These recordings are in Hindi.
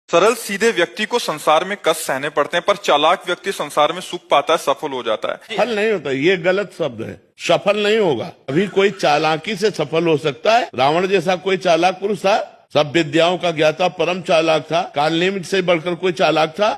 सरल सीधे व्यक्ति को संसार में कष्ट सहने पड़ते हैं, पर चालाक व्यक्ति संसार में सुख पाता है, सफल हो जाता है। सफल नहीं होता, ये गलत शब्द है। सफल नहीं होगा। अभी कोई चालाकी से सफल हो सकता है। रावण जैसा कोई चालाक पुरुष था, सब विद्याओं का ज्ञाता, परम चालाक था। कालनेमिक से बढ़कर कोई चालाक था?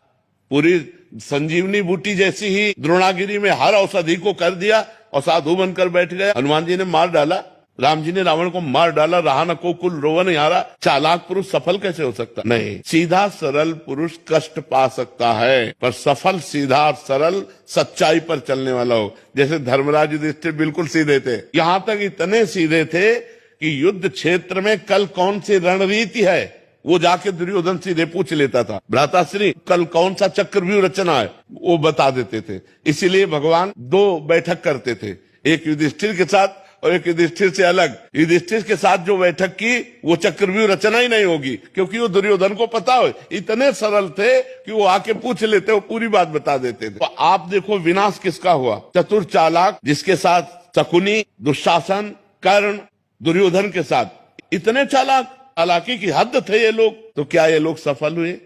पूरी संजीवनी बूटी जैसी ही द्रोणागिरी में हर औषधि को कर दिया और साधु बनकर बैठ गया। हनुमान जी ने मार डाला, राम जी ने रावण को मार डाला, रहा न को कुल रोवन यारा। चालाक पुरुष सफल कैसे हो सकता? नहीं, सीधा सरल पुरुष कष्ट पा सकता है, पर सफल सीधा सरल सच्चाई पर चलने वाला हो। जैसे धर्मराज युधिष्ठिर बिल्कुल सीधे थे, यहाँ तक इतने सीधे थे कि युद्ध क्षेत्र में कल कौन सी रणनीति है वो जाके दुर्योधन सीधे पूछ लेता था। भ्राताश्री कल कौन सा चक्रव्यूह रचना है वो बता देते थे। इसीलिए भगवान दो बैठक करते थे, एक युधिष्ठिर के साथ और एक युधिष्ठिर से अलग। युधिष्ठिर के साथ जो बैठक की वो चक्रव्यूह रचना ही नहीं होगी, क्योंकि वो दुर्योधन को पता हो। इतने सरल थे कि वो आके पूछ लेते, वो पूरी बात बता देते थे। तो आप देखो विनाश किसका हुआ? चतुर चालाक, जिसके साथ शकुनी, दुशासन, कर्ण, दुर्योधन के साथ इतने चालाक, चालाकी की हद थे ये लोग। तो क्या ये लोग सफल हुए?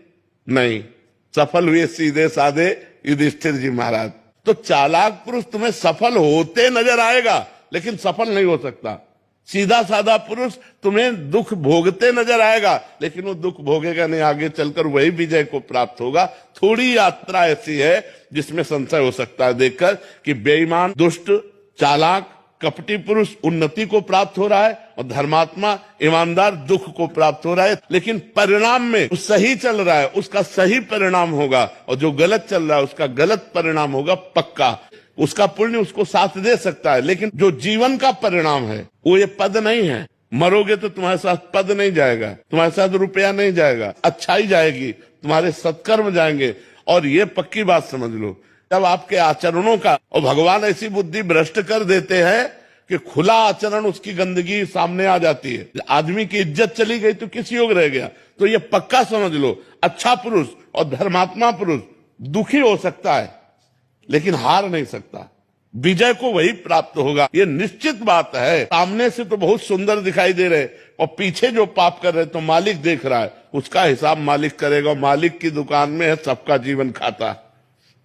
नहीं, सफल हुए सीधे साधे युधिष्ठिर जी महाराज। तो चालाक पुरुष तुम्हें सफल होते नजर आएगा, लेकिन सफल नहीं हो सकता। सीधा साधा पुरुष तुम्हें दुख भोगते नजर आएगा, लेकिन वो दुख भोगेगा नहीं, आगे चलकर वही विजय को प्राप्त होगा। थोड़ी यात्रा ऐसी है जिसमें संशय हो सकता है देखकर कि बेईमान, दुष्ट, चालाक, कपटी पुरुष उन्नति को प्राप्त हो रहा है और धर्मात्मा, ईमानदार दुख को प्राप्त हो रहा है। लेकिन परिणाम में जो सही चल रहा है उसका सही परिणाम होगा, और जो गलत चल रहा है उसका गलत परिणाम होगा पक्का। उसका पुण्य उसको साथ दे सकता है, लेकिन जो जीवन का परिणाम है वो ये पद नहीं है। मरोगे तो तुम्हारे साथ पद नहीं जाएगा, तुम्हारे साथ रुपया नहीं जाएगा, अच्छाई जाएगी, तुम्हारे सत्कर्म जाएंगे। और ये पक्की बात समझ लो, जब आपके आचरणों का, और भगवान ऐसी बुद्धि भ्रष्ट कर देते हैं कि खुला आचरण उसकी गंदगी सामने आ जाती है। आदमी की इज्जत चली गई तो किस योग रह गया? तो ये पक्का समझ लो, अच्छा पुरुष और धर्मात्मा पुरुष दुखी हो सकता है लेकिन हार नहीं सकता। विजय को वही प्राप्त होगा, ये निश्चित बात है। सामने से तो बहुत सुंदर दिखाई दे रहे और पीछे जो पाप कर रहे तो मालिक देख रहा है, उसका हिसाब मालिक करेगा। मालिक की दुकान में है सबका जीवन खाता।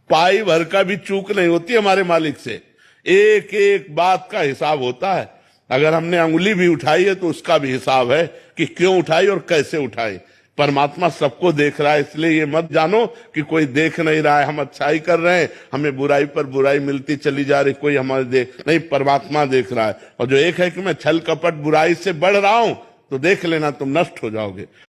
पाई भर का भी चूक नहीं होती हमारे मालिक से, एक एक बात का हिसाब होता है। अगर हमने अंगुली भी उठाई है तो उसका भी हिसाब है कि क्यों उठाई और कैसे उठाई। परमात्मा सबको देख रहा है, इसलिए ये मत जानो कि कोई देख नहीं रहा है, हम अच्छाई कर रहे हैं, हमें बुराई पर बुराई मिलती चली जा रही, कोई हमारे देख नहीं। परमात्मा देख रहा है। और जो एक है कि मैं छल कपट बुराई से बढ़ रहा हूं, तो देख लेना तुम नष्ट हो जाओगे।